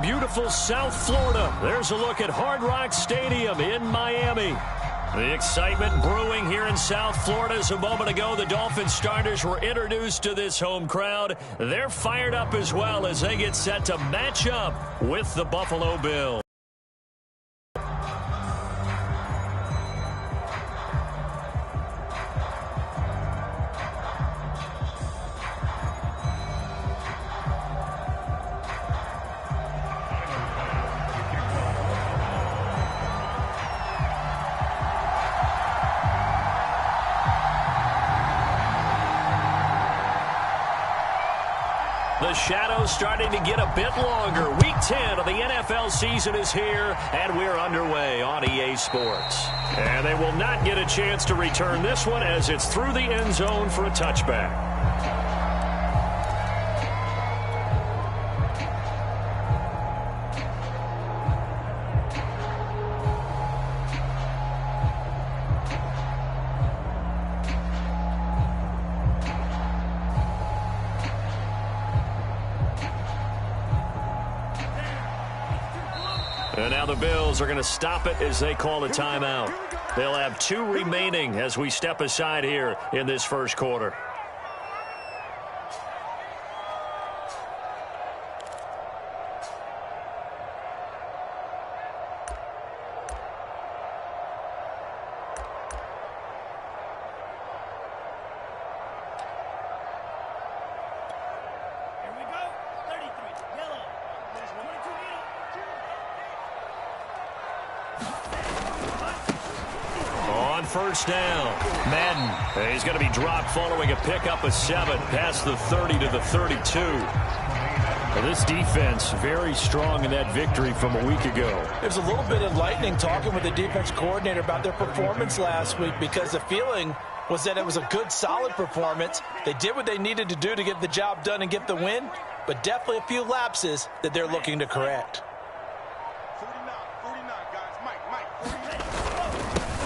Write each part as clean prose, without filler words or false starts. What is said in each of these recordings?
beautiful South Florida. There's a look at Hard Rock Stadium in Miami. The excitement brewing here in South Florida. As a moment ago, the Dolphins starters were introduced to this home crowd. They're fired up as well as they get set to match up with the Buffalo Bills. The shadow's starting to get a bit longer. Week 10 of the NFL season is here, and we're underway on EA Sports. And they will not get a chance to return this one as it's through the end zone for a touchback. And now the Bills are going to stop it as they call a timeout. They'll have 2 remaining as we step aside here in this first quarter. First down. Madden. He's going to be dropped following a pickup of 7 past the 30 to the 32. Well, this defense very strong in that victory from a week ago. There's a little bit of lightning talking with the defense coordinator about their performance last week because the feeling was that it was a good, solid performance. They did what they needed to do to get the job done and get the win, but definitely a few lapses that they're looking to correct.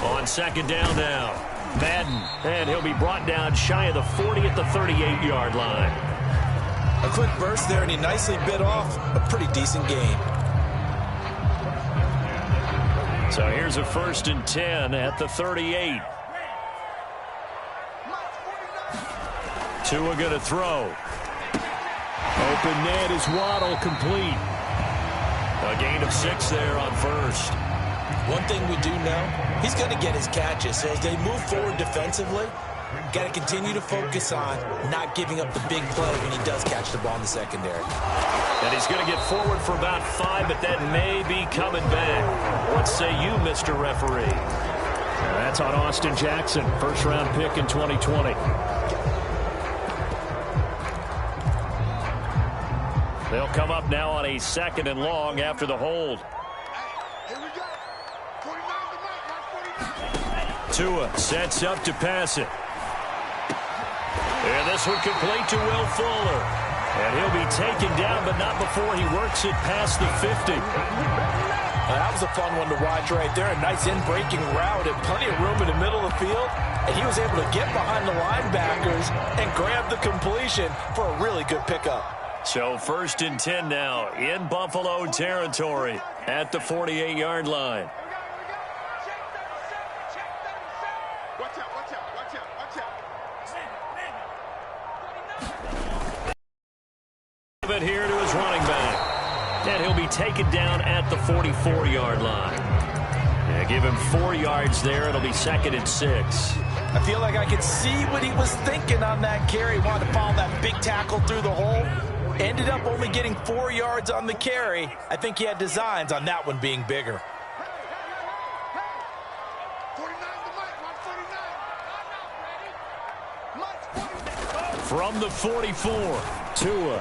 On second down now, Madden, and he'll be brought down shy of the 40 at the 38-yard line. A quick burst there, and he nicely bit off a pretty decent gain. So here's a 1st and 10 at the 38. Tua going to throw. Open net is Waddle, complete. A gain of 6 there on first. One thing we do know, he's going to get his catches. So as they move forward defensively, got to continue to focus on not giving up the big play when he does catch the ball in the secondary. And he's going to get forward for about 5, but that may be coming back. What say you, Mr. Referee? That's on Austin Jackson, first-round pick in 2020. They'll come up now on a 2nd and long after the hold. Tua sets up to pass it. And this one complete to Will Fuller. And he'll be taken down, but not before he works it past the 50. That was a fun one to watch right there. A nice in-breaking route and plenty of room in the middle of the field. And he was able to get behind the linebackers and grab the completion for a really good pickup. So 1st and 10 now in Buffalo territory at the 48-yard line. It here to his running back. And he'll be taken down at the 44-yard line. Yeah, give him 4 yards there. It'll be 2nd and 6. I feel like I could see what he was thinking on that carry. He wanted to follow that big tackle through the hole. Ended up only getting 4 yards on the carry. I think he had designs on that one being bigger. From the 44, Tua.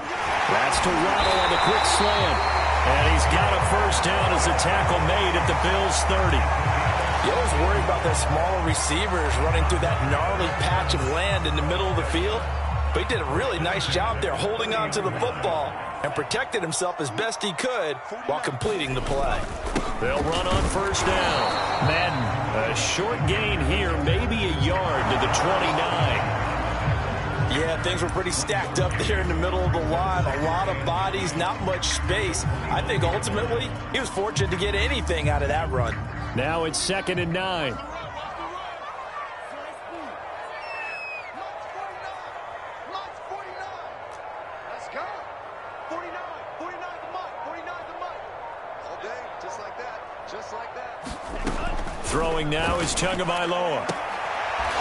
That's to Waddle on the quick slant. And he's got a first down as a tackle made at the Bills' 30. You always worry about their smaller receivers running through that gnarly patch of land in the middle of the field. But he did a really nice job there holding on to the football and protected himself as best he could while completing the play. They'll run on first down. Madden, a short gain here, maybe a yard to the 29. Yeah, things were pretty stacked up there in the middle of the line. A lot of bodies, not much space. I think ultimately he was fortunate to get anything out of that run. Now it's 2nd and 9. Let's go. 49 the mark, 49 the mark. All day, just like that, just like that. Throwing now is Tagovailoa.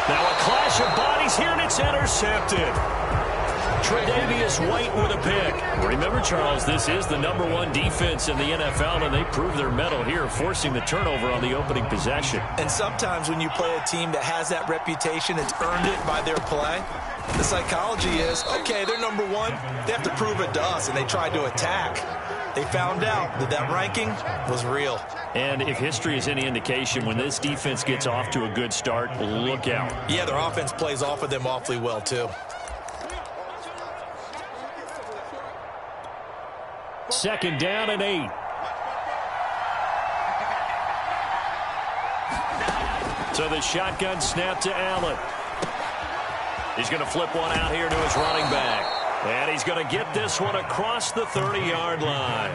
Now a clash of bodies here, and it's intercepted. Tre'Davious White with a pick. Remember, Charles, this is the #1 defense in the NFL, and they prove their mettle here, forcing the turnover on the opening possession. And sometimes when you play a team that has that reputation, it's earned it by their play. The psychology is, okay, they're #1. They have to prove it to us, and they tried to attack. They found out that that ranking was real. And if history is any indication, when this defense gets off to a good start, look out. Yeah, their offense plays off of them awfully well, too. 2nd down and 8. So the shotgun snap to Allen. He's going to flip one out here to his running back. And he's going to get this one across the 30-yard line.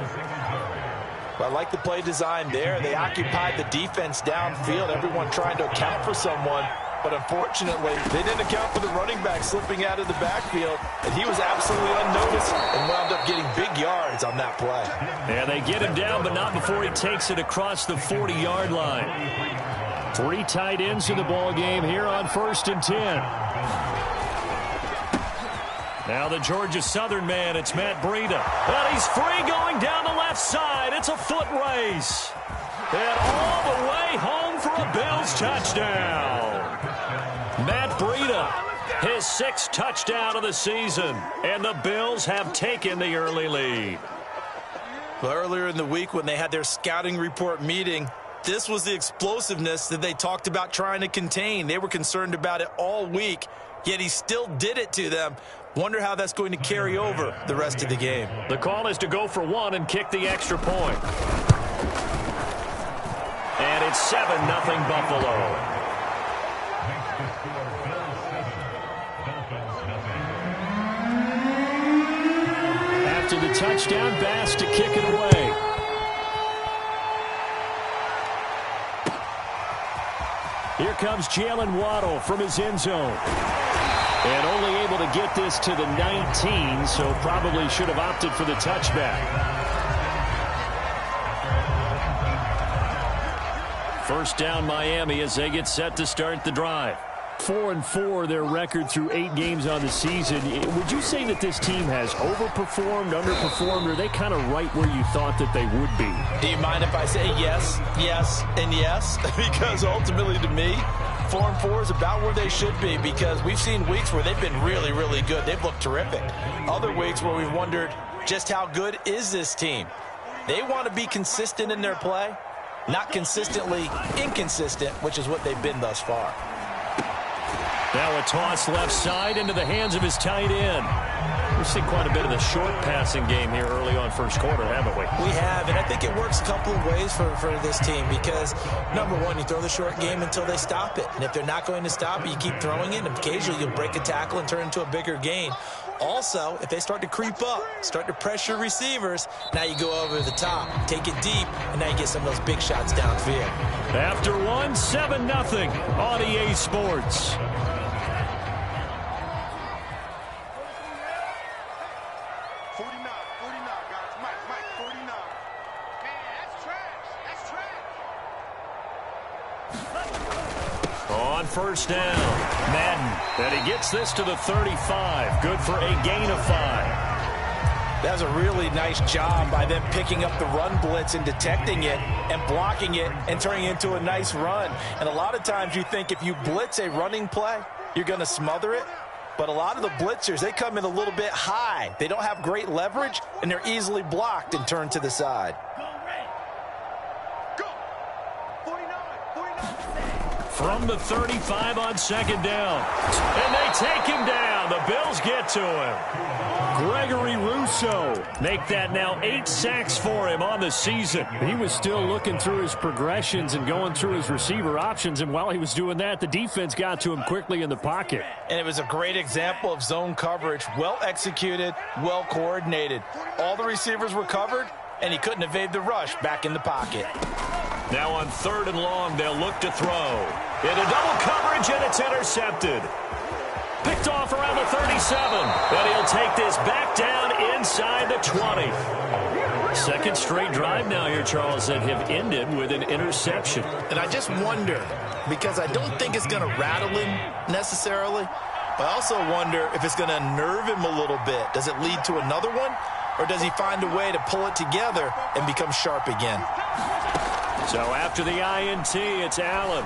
I like the play design there. They occupied the defense downfield, everyone trying to account for someone. But unfortunately, they didn't account for the running back slipping out of the backfield. And he was absolutely unnoticed and wound up getting big yards on that play. And they get him down, but not before he takes it across the 40-yard line. 3 tight ends in the ball game here on 1st and 10. Now the Georgia Southern man, it's Matt Breida. And he's free going down the left side. It's a foot race. And all the way home for a Bills touchdown. Matt Breida, his 6th touchdown of the season. And the Bills have taken the early lead. Well, earlier in the week when they had their scouting report meeting, this was the explosiveness that they talked about trying to contain. They were concerned about it all week, yet he still did it to them. Wonder how that's going to carry over the rest of the game. The call is to go for 1 and kick the extra point. And it's 7-0 Buffalo. After the touchdown, Bass to kick it away. Here comes Jalen Waddle from his end zone. And only able to get this to the 19, so probably should have opted for the touchback. 1st down Miami as they get set to start the drive. 4-4 their record through 8 games on the season. Would you say that this team has overperformed, underperformed, or are they kind of right where you thought that they would be? Do you mind if I say yes, yes, and yes? Because ultimately to me, 4-4 is about where they should be, because we've seen weeks where they've been really, really good. They've looked terrific. Other weeks where we've wondered just how good is this team. They want to be consistent in their play, not consistently inconsistent, which is what they've been thus far. Now a toss left side into the hands of his tight end. We've seen quite a bit of the short passing game here early on 1st quarter, haven't we? We have, and I think it works a couple of ways for this team because, #1, you throw the short game until they stop it. And if they're not going to stop it, you keep throwing it, and occasionally you'll break a tackle and turn it into a bigger gain. Also, if they start to creep up, start to pressure receivers, now you go over the top, take it deep, and now you get some of those big shots downfield. After 1, 7-0 on EA Sports. On 1st down, Madden, and he gets this to the 35. Good for a gain of 5. That was a really nice job by them picking up the run blitz and detecting it and blocking it and turning it into a nice run. And a lot of times you think if you blitz a running play, you're going to smother it. But a lot of the blitzers, they come in a little bit high. They don't have great leverage, and they're easily blocked and turned to the side. from the 35 on second down. And they take him down. The Bills get to him. Gregory Rousseau. Make that now 8 sacks for him on the season. He was still looking through his progressions and going through his receiver options, and while he was doing that, the defense got to him quickly in the pocket. And it was a great example of zone coverage. Well executed, well coordinated. All the receivers were covered, and he couldn't evade the rush back in the pocket. Now on 3rd and long, they'll look to throw. Into double coverage, and it's intercepted. Picked off around the 37. And he'll take this back down inside the 20. Second straight drive now here, Charles, that have ended with an interception. And I just wonder, because I don't think it's going to rattle him necessarily, but I also wonder if it's going to unnerve him a little bit. Does it lead to another one? Or does he find a way to pull it together and become sharp again? So after the INT, it's Allen.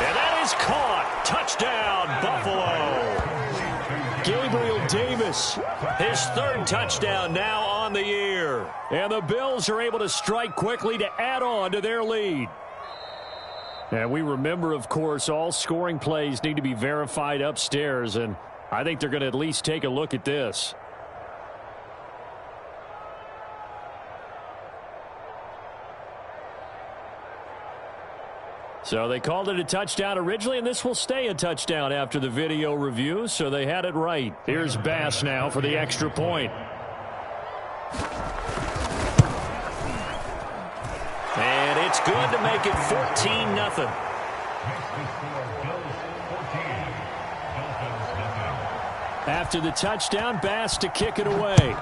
And that is caught. Touchdown, Buffalo. Gabriel Davis. His 3rd touchdown now on the year. And the Bills are able to strike quickly to add on to their lead. And we remember, of course, all scoring plays need to be verified upstairs, and I think they're going to at least take a look at this. So they called it a touchdown originally, and this will stay a touchdown after the video review, so they had it right. Here's Bass now for the extra point. And it's good to make it 14-0. After the touchdown, Bass to kick it away.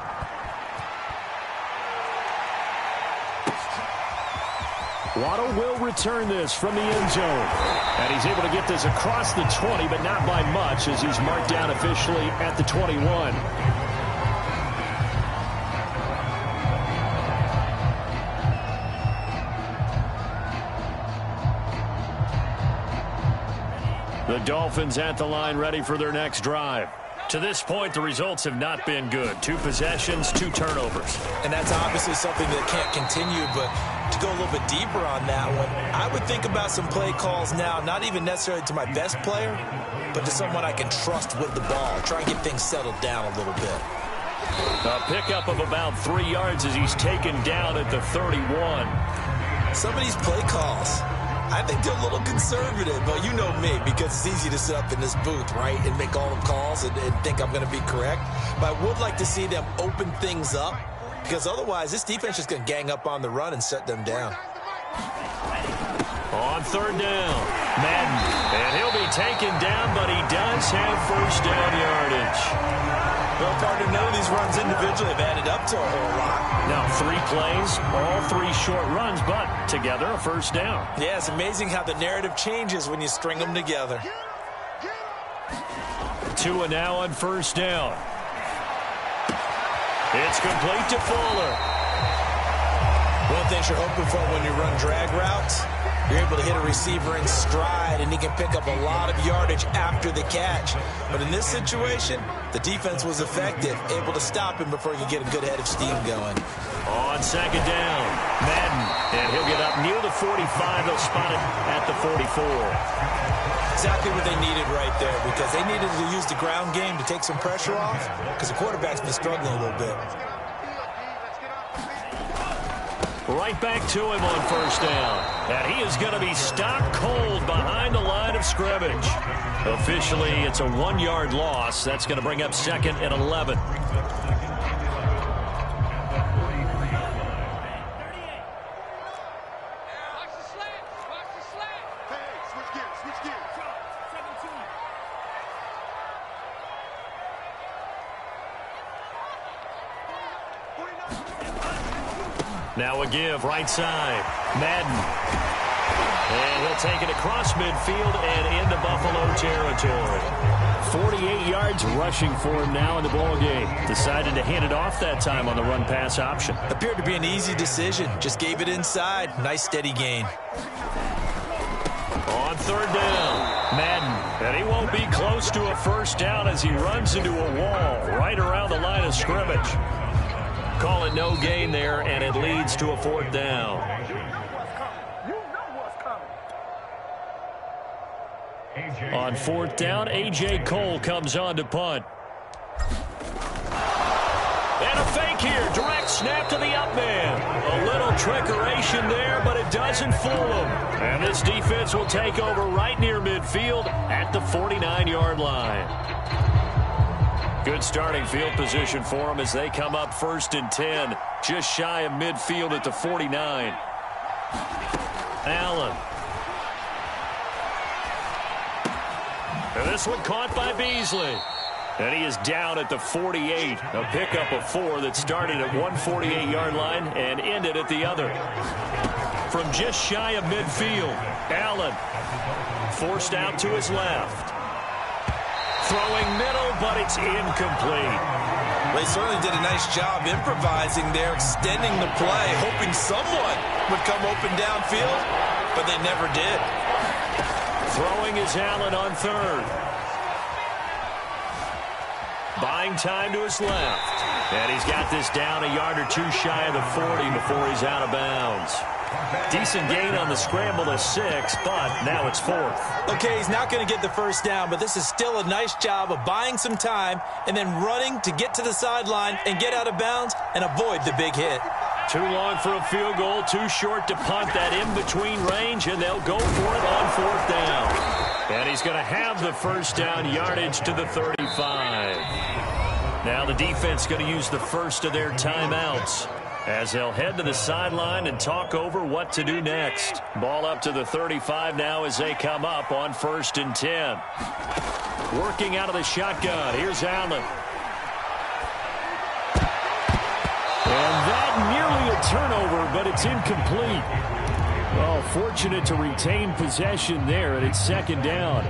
Waddle will return this from the end zone. And he's able to get this across the 20, but not by much, as he's marked down officially at the 21. The Dolphins at the line, ready for their next drive. To this point, the results have not been good. 2 possessions, 2 turnovers. And that's obviously something that can't continue, but to go a little bit deeper on that one, I would think about some play calls now, not even necessarily to my best player, but to someone I can trust with the ball. Try and get things settled down a little bit. A pickup of about 3 yards as he's taken down at the 31. Some of these play calls, I think they're a little conservative, but you know me, because it's easy to sit up in this booth, right, and make all the calls and think I'm going to be correct. But I would like to see them open things up, because otherwise this defense is going to gang up on the run and shut them down. On 3rd down, Madden, and he'll be taken down, but he does have 1st down yardage. Well, partner, none of these runs individually have added up to a whole lot. Now 3 plays, all 3 short runs, but together a 1st down. Yeah, it's amazing how the narrative changes when you string them together. Tua now on 1st down. It's complete to Fuller. One thing you're hoping for when you run drag routes, you're able to hit a receiver in stride, and he can pick up a lot of yardage after the catch. But in this situation, the defense was effective, able to stop him before he could get a good head of steam going. On 2nd down, Madden, and he'll get up near the 45. They'll spot it at the 44. Exactly what they needed right there, because they needed to use the ground game to take some pressure off, because the quarterback's been struggling a little bit. Right back to him on 1st down. And he is going to be stopped cold behind the line of scrimmage. Officially, it's a 1-yard loss. That's going to bring up 2nd and 11. Now a give, right side. Madden. And he'll take it across midfield and into Buffalo territory. 48 yards rushing for him now in the ball game. Decided to hand it off that time on the run-pass option. Appeared to be an easy decision. Just gave it inside. Nice steady gain. On 3rd down, Madden. And he won't be close to a 1st down as he runs into a wall right around the line of scrimmage. Call it no gain there, and it leads to a 4th down. On fourth down, A.J. Cole comes on to punt. And a fake here. Direct snap to the up man. A little trickeration there, but it doesn't fool them. And this defense will take over right near midfield at the 49-yard line. Good starting field position for them as they come up 1st and 10. Just shy of midfield at the 49. Allen. And this one caught by Beasley. And he is down at the 48. A pickup of 4 that started at 148-yard line and ended at the other. From just shy of midfield, Allen forced out to his left. Throwing middle, but it's incomplete. They certainly did a nice job improvising there, extending the play, hoping someone would come open downfield, but they never did. Throwing is Allen on 3rd. Buying time to his left. And he's got this down a yard or 2 shy of the 40 before he's out of bounds. Decent gain on the scramble to 6, but now it's 4th. Okay, he's not going to get the first down, but this is still a nice job of buying some time and then running to get to the sideline and get out of bounds and avoid the big hit. Too long for a field goal, too short to punt that in-between range, and they'll go for it on 4th down. And he's going to have the first down yardage to the 35. Now the defense going to use the first of their timeouts as they'll head to the sideline and talk over what to do next. Ball up to the 35 now as they come up on 1st and 10. Working out of the shotgun. Here's Allen. And that nearly a turnover, but it's incomplete. Well, fortunate to retain possession there, and it's 2nd down.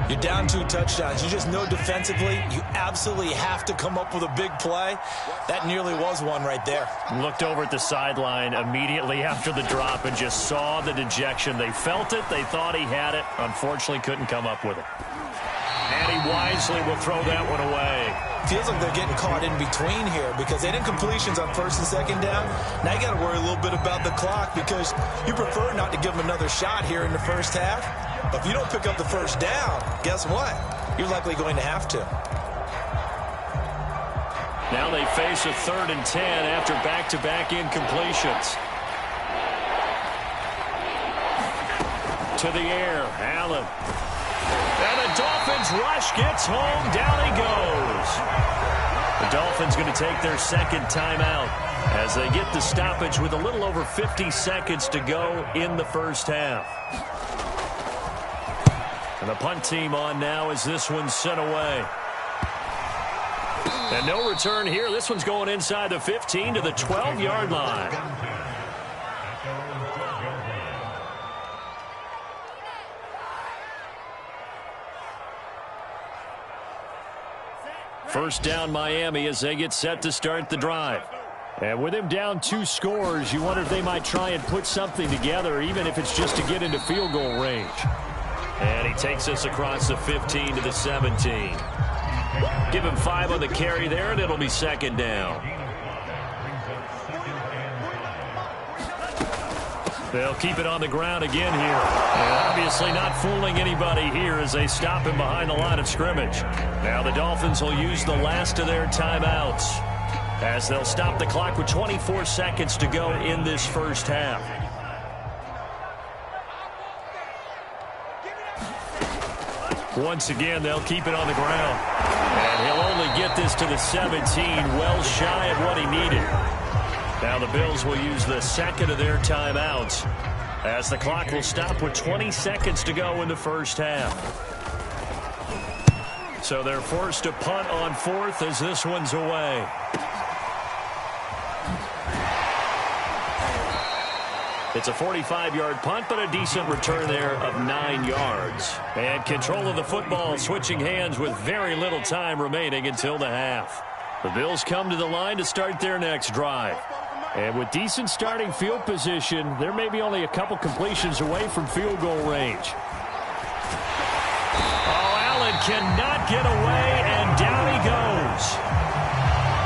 You're down 2 touchdowns. You just know defensively you absolutely have to come up with a big play. That nearly was one right there. Looked over at the sideline immediately after the drop and just saw the dejection. They felt it. They thought he had it. Unfortunately, couldn't come up with it. And he wisely will throw that one away. Feels like they're getting caught in between here because they didn't completions on 1st and 2nd down. Now you got to worry a little bit about the clock because you prefer not to give them another shot here in the first half. But if you don't pick up the first down, guess what? You're likely going to have to. Now they face a 3rd and 10 after back-to-back incompletions. To the air, Allen. And the Dolphins rush gets home. Down he goes. The Dolphins going to take their 2nd timeout as they get the stoppage with a little over 50 seconds to go in the first half. And the punt team on now as this one's sent away. And no return here. This one's going inside the 15 to the 12-yard line. First down Miami as they get set to start the drive. And with him down 2 scores, you wonder if they might try and put something together, even if it's just to get into field goal range. And he takes us across the 15 to the 17. Give him 5 on the carry there, and it'll be 2nd down. They'll keep it on the ground again here. And obviously not fooling anybody here as they stop him behind the line of scrimmage. Now the Dolphins will use the last of their timeouts as they'll stop the clock with 24 seconds to go in this first half. Once again, they'll keep it on the ground. And he'll only get this to the 17, well shy of what he needed. Now the Bills will use the 2nd of their timeouts as the clock will stop with 20 seconds to go in the first half. So they're forced to punt on 4th as this one's away. It's a 45-yard punt, but a decent return there of 9 yards. And control of the football switching hands with very little time remaining until the half. The Bills come to the line to start their next drive. And with decent starting field position, there may be only a couple completions away from field goal range. Oh, Allen cannot get away, and down he goes.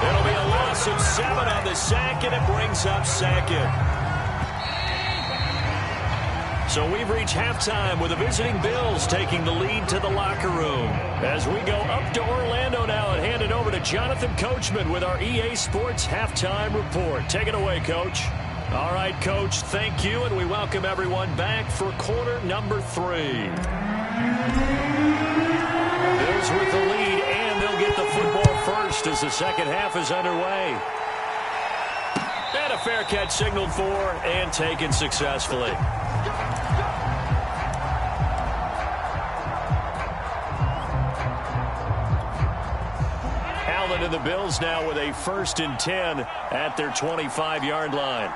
It'll be a loss of 7 on the sack, and it brings up 2nd. So we've reached halftime with the visiting Bills taking the lead to the locker room. As we go up to Orlando now and hand it over to Jonathan Coachman with our EA Sports Halftime Report. Take it away, Coach. All right, Coach, thank you, and we welcome everyone back for quarter number 3. Bills with the lead, and they'll get the football first as the second half is underway. And a fair catch signaled for and taken successfully. Allen and the Bills now with a 1st and 10 at their 25-yard line.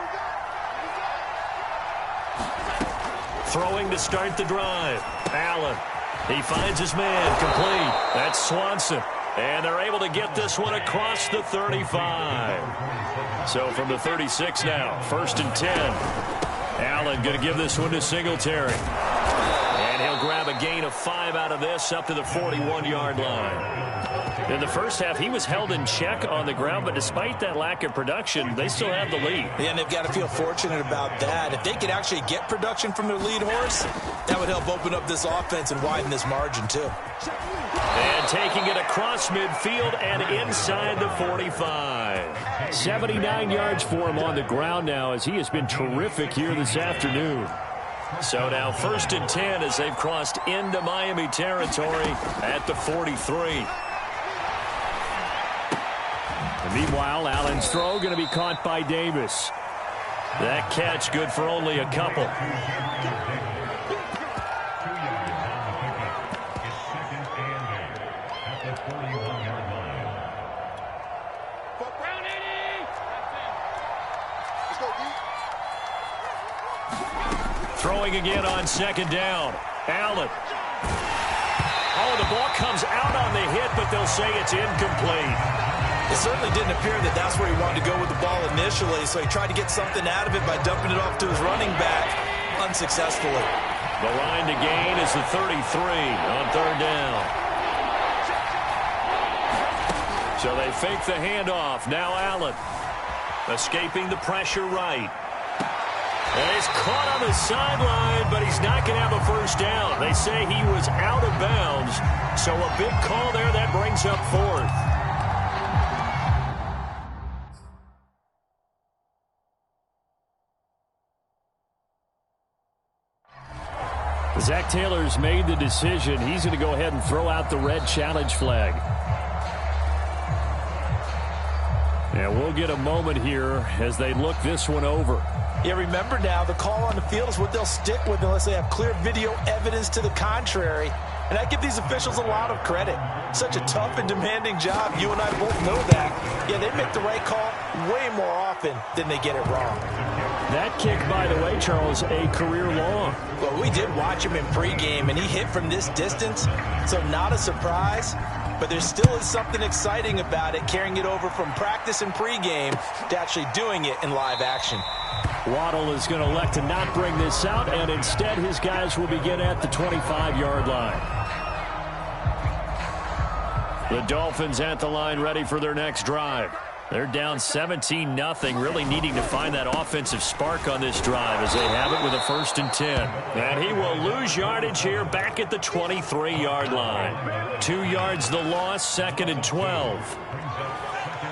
Throwing to start the drive. Allen. He finds his man. Complete. That's Swanson. And they're able to get this one across the 35. So from the 36 now, 1st and 10. Allen going to give this one to Singletary. And he'll grab a gain of 5 out of this up to the 41-yard line. In the first half, he was held in check on the ground, but despite that lack of production, they still have the lead. Yeah, and they've got to feel fortunate about that. If they could actually get production from their lead horse, that would help open up this offense and widen this margin, too. And taking it across midfield and inside the 45. 79 yards for him on the ground now as he has been terrific here this afternoon. So now 1st and 10 as they've crossed into Miami territory at the 43. And meanwhile, Allen's throw going to be caught by Davis. That catch good for only a couple. Throwing again on 2nd down. Allen. Oh, the ball comes out on the hit, but they'll say it's incomplete. It certainly didn't appear that that's where he wanted to go with the ball initially, so he tried to get something out of it by dumping it off to his running back unsuccessfully. The line to gain is the 33 on 3rd down. So they fake the handoff. Now Allen escaping the pressure right. And he's caught on the sideline, but he's not going to have a 1st down. They say he was out of bounds, so a big call there that brings up 4th. Zach Taylor's made the decision. He's going to go ahead and throw out the red challenge flag. And we'll get a moment here as they look this one over. Yeah, remember now, the call on the field is what they'll stick with unless they have clear video evidence to the contrary. And I give these officials a lot of credit. Such a tough and demanding job. You and I both know that. Yeah, they make the right call way more often than they get it wrong. That kick, by the way, Charles, a career long. Well, we did watch him in pregame, and he hit from this distance, so not a surprise. But there still is something exciting about it, carrying it over from practice and pregame to actually doing it in live action. Waddle is going to elect to not bring this out, and instead his guys will begin at the 25-yard line. The Dolphins at the line ready for their next drive. They're down 17-0, really needing to find that offensive spark on this drive as they have it with a 1st and 10. And he will lose yardage here back at the 23-yard line. 2 yards the loss, 2nd and 12.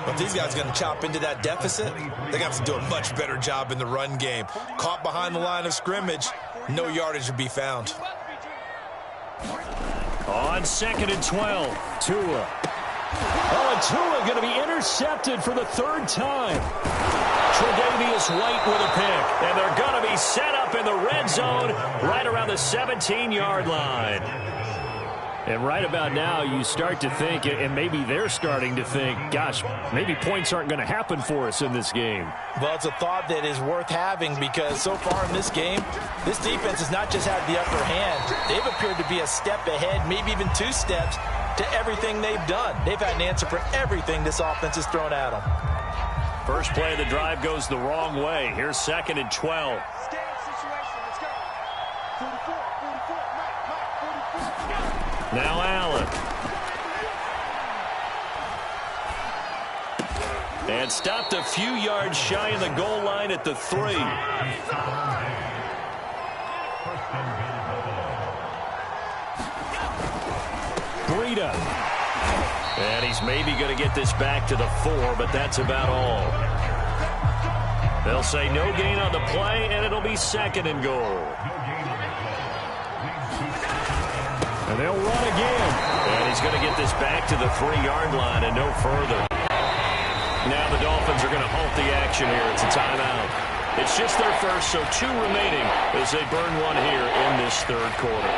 But these guys are going to chop into that deficit. They got to do a much better job in the run game. Caught behind the line of scrimmage, no yardage to be found. On 2nd and 12, Tua. Oh, and Tua going to be intercepted for the 3rd time. Tre'Davious White with a pick. And they're going to be set up in the red zone right around the 17-yard line. And right about now, you start to think, and maybe they're starting to think, gosh, maybe points aren't going to happen for us in this game. Well, it's a thought that is worth having because so far in this game, this defense has not just had the upper hand. They've appeared to be a step ahead, maybe even 2 steps to everything they've done. They've had an answer for everything this offense has thrown at them. First play of the drive goes the wrong way. Here's 2nd and 12. Now Allen. And stopped a few yards shy of the goal line at the 3. Breida. And he's maybe going to get this back to the 4, but that's about all. They'll say no gain on the play, and it'll be 2nd and goal. And they'll run again. And he's going to get this back to the 3-yard line and no further. Now the Dolphins are going to halt the action here. It's a timeout. It's just their first, so 2 remaining as they burn one here in this 3rd quarter.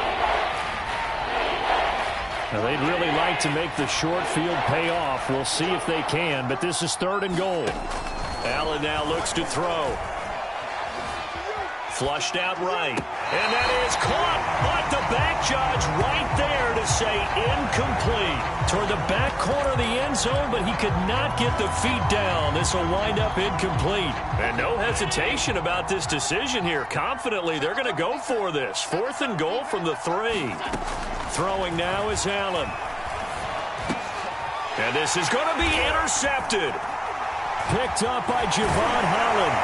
Now they'd really like to make the short field pay off. We'll see if they can, but this is 3rd and goal. Allen now looks to throw. Flushed out right. And that is caught. But the back judge right there to say incomplete. Toward the back corner of the end zone, but he could not get the feet down. This will wind up incomplete. And no hesitation about this decision here. Confidently, they're going to go for this. 4th and goal from the 3. Throwing now is Allen. And this is going to be intercepted. Picked up by Javon Holland.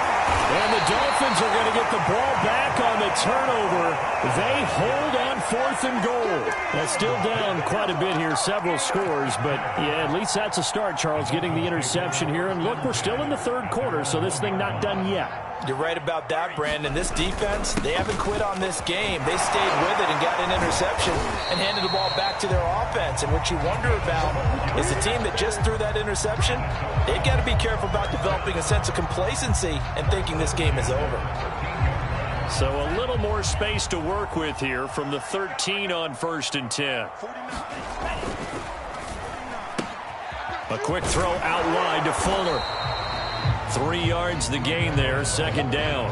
And the Dolphins are going to get the ball back on the turnover. They hold on 4th and goal. That's still down quite a bit here, several scores. But, yeah, at least that's a start, Charles, getting the interception here. And, look, we're still in the 3rd quarter, so this thing not done yet. You're right about that, Brandon. This defense, they haven't quit on this game. They stayed with it and got an interception and handed the ball back to their offense. And what you wonder about is the team that just threw that interception, they've got to be careful about developing a sense of complacency and thinking this game is over. So a little more space to work with here from the 13 on 1st and 10. A quick throw out wide to Fuller. 3 yards the gain there, 2nd down.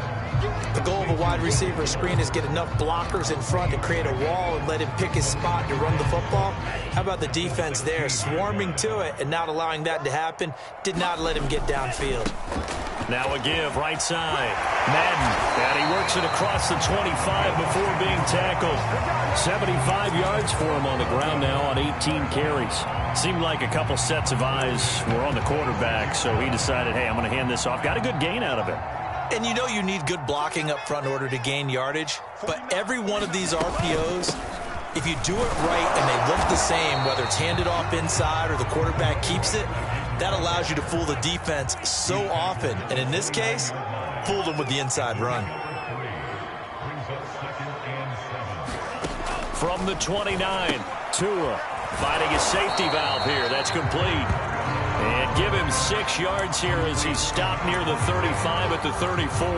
The goal of a wide receiver screen is get enough blockers in front to create a wall and let him pick his spot to run the football. How about the defense there, swarming to it and not allowing that to happen? Did not let him get downfield. Now a give, right side. Madden, and he works it across the 25 before being tackled. 75 yards for him on the ground now on 18 carries. Seemed like a couple sets of eyes were on the quarterback, so he decided, hey, I'm going to hand this off. Got a good gain out of it. And you know you need good blocking up front in order to gain yardage, but every one of these RPOs, if you do it right and they look the same, whether it's handed off inside or the quarterback keeps it, that allows you to fool the defense so often. And in this case, fooled them with the inside run. From the 29, Tua finding a safety valve here. That's complete. And give him 6 yards here as he stopped near the 35 at the 34.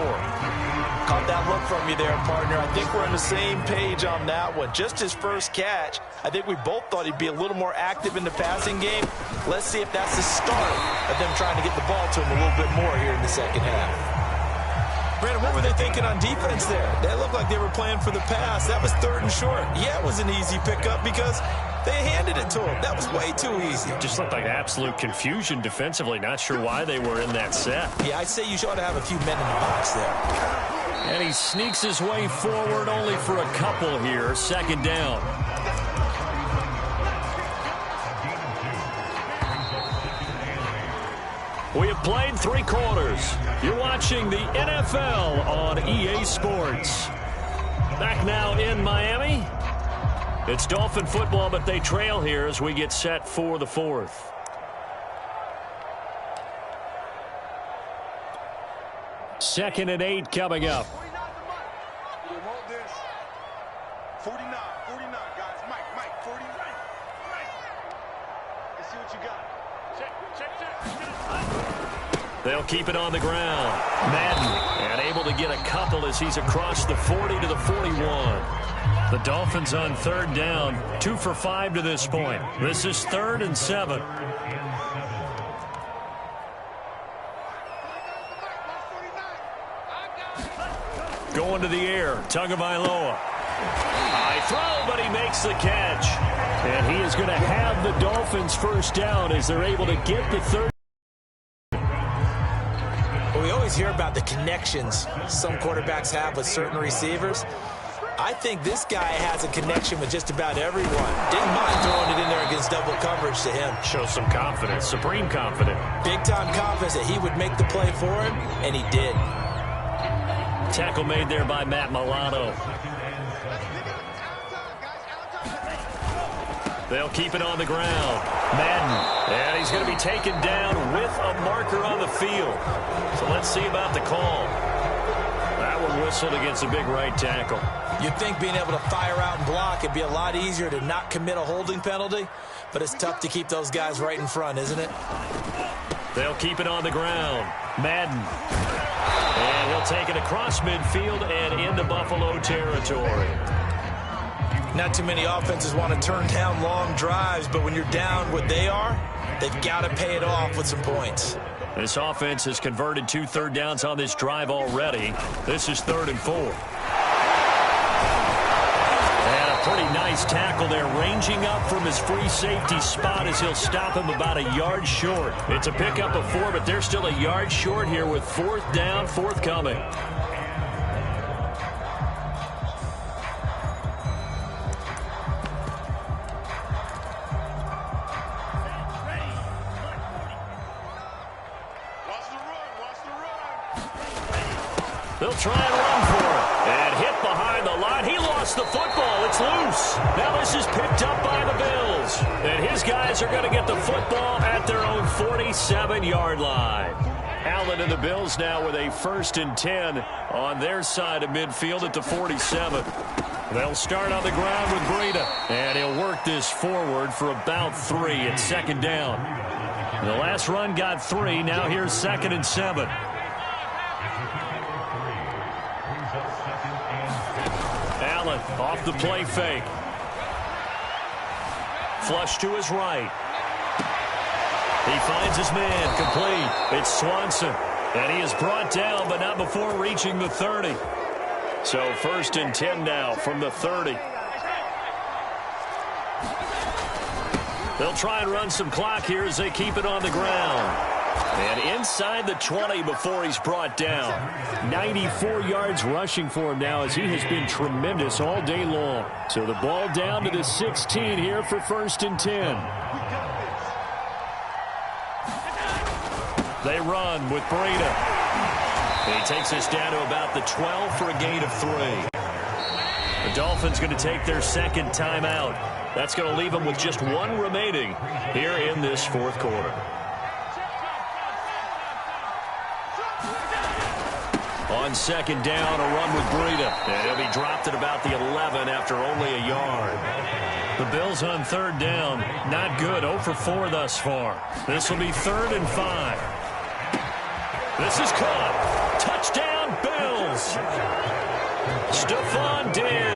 Caught that look from you there, partner. I think we're on the same page on that one. Just his first catch. I think we both thought he'd be a little more active in the passing game. Let's see if that's the start of them trying to get the ball to him a little bit more here in the 2nd half. Brandon, what were they thinking on defense there? That looked like they were playing for the pass. That was 3rd and short. Yeah, it was an easy pickup because they handed it to him. That was way too easy. Just looked like absolute confusion defensively. Not sure why they were in that set. Yeah, I'd say you ought to have a few men in the box there. And he sneaks his way forward only for a couple here. 2nd down. We have played 3 quarters. You're watching the NFL on EA Sports. Back now in Miami. It's Dolphin football, but they trail here as we get set for the 4th. Second and 8 coming up. 49, guys. Mike, 49. Let's see what you got. Check. They'll keep it on the ground. Madden, and able to get a couple as he's across the 40 to the 41. The Dolphins on 3rd down, 2 for 5 to this point. This is 3rd and 7. Going to the air, Tagovailoa. High throw, but he makes the catch. And he is going to have the Dolphins first down as they're able to get the 3rd. We always hear about the connections some quarterbacks have with certain receivers. I think this guy has a connection with just about everyone. Didn't mind throwing it in there against double coverage to him. Shows some confidence, supreme confidence. Big-time confidence that he would make the play for him, and he did. Tackle made there by Matt Milano. They'll keep it on the ground. Madden, and he's going to be taken down with a marker on the field. So let's see about the call. That one whistled against a big right tackle. You'd think being able to fire out and block, it'd be a lot easier to not commit a holding penalty, but it's tough to keep those guys right in front, isn't it? They'll keep it on the ground. Madden. And he'll take it across midfield and into Buffalo territory. Not too many offenses want to turn down long drives, but when you're down what they are, they've got to pay it off with some points. This offense has converted 2 third downs on this drive already. This is 3rd and 4. And a pretty nice tackle there, ranging up from his free safety spot as he'll stop him about a yard short. It's a pickup of 4, but they're still a yard short here with 4th down forthcoming. They'll try and run for it. And hit behind the line. He lost the football. It's loose. Now this is picked up by the Bills. And his guys are going to get the football at their own 47-yard line. Allen and the Bills now with a 1st and 10 on their side of midfield at the 47. They'll start on the ground with Breida. And he'll work this forward for about 3 at 2nd down. The last run got 3. Now here's 2nd and 7. Allen off the play fake. Flush to his right. He finds his man complete. It's Swanson. And he is brought down, but not before reaching the 30. So 1st and 10 now from the 30. They'll try and run some clock here as they keep it on the ground. And inside the 20 before he's brought down. 94 yards rushing for him now as he has been tremendous all day long. So the ball down to the 16 here for 1st and 10. They run with Breida. He takes us down to about the 12 for a gain of 3. The Dolphins going to take their 2nd timeout. That's going to leave them with just 1 remaining here in this 4th quarter. On 2nd down, a run with Breida. And he'll be dropped at about the 11 after only a yard. The Bills on 3rd down. Not good. 0 for 4 thus far. This will be 3rd and 5. This is caught. Touchdown, Bills. Stephon Diggs